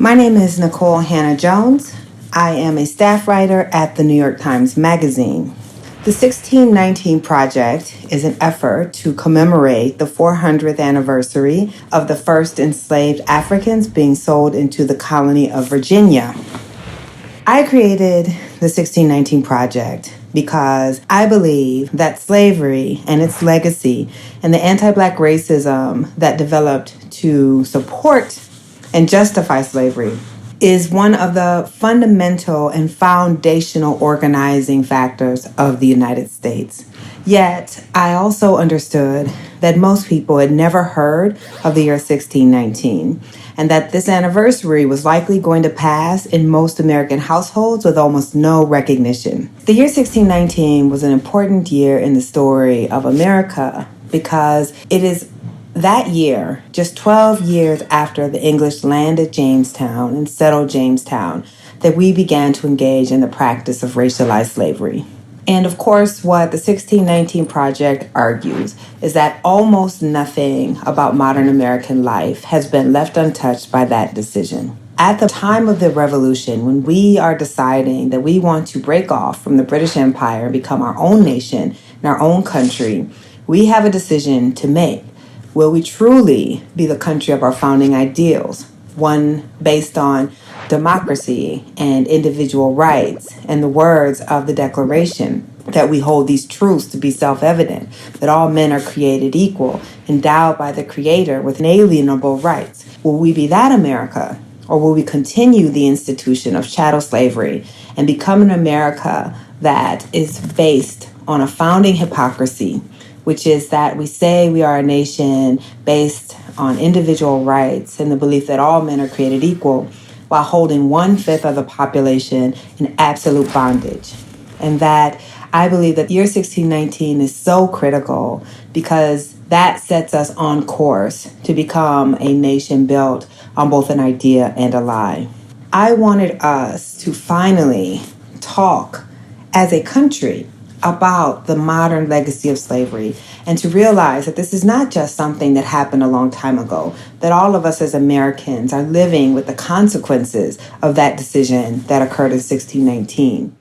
My name is Nikole Hannah-Jones. I am a staff writer at the New York Times Magazine. The 1619 Project is an effort to commemorate the 400th anniversary of the first enslaved Africans being sold into the colony of Virginia. I created the 1619 Project because I believe that slavery and its legacy and the anti-Black racism that developed to support and justify slavery is one of the fundamental and foundational organizing factors of the United States. Yet, I also understood that most people had never heard of the year 1619, and that this anniversary was likely going to pass in most American households with almost no recognition. The year 1619 was an important year in the story of America because it is that year, just 12 years after the English landed Jamestown and settled Jamestown, that we began to engage in the practice of racialized slavery. And of course, what the 1619 Project argues is that almost nothing about modern American life has been left untouched by that decision. At the time of the Revolution, when we are deciding that we want to break off from the British Empire and become our own nation and our own country, we have a decision to make. Will we truly be the country of our founding ideals, one based on democracy and individual rights and the words of the Declaration, that we hold these truths to be self-evident, that all men are created equal, endowed by the Creator with inalienable rights? Will we be that America, or will we continue the institution of chattel slavery and become an America that is based on a founding hypocrisy, which is that we say we are a nation based on individual rights and the belief that all men are created equal, while holding 1/5 of the population in absolute bondage? And that I believe that year 1619 is so critical because that sets us on course to become a nation built on both an idea and a lie. I wanted us to finally talk as a country about the modern legacy of slavery and to realize that this is not just something that happened a long time ago, that all of us as Americans are living with the consequences of that decision that occurred in 1619.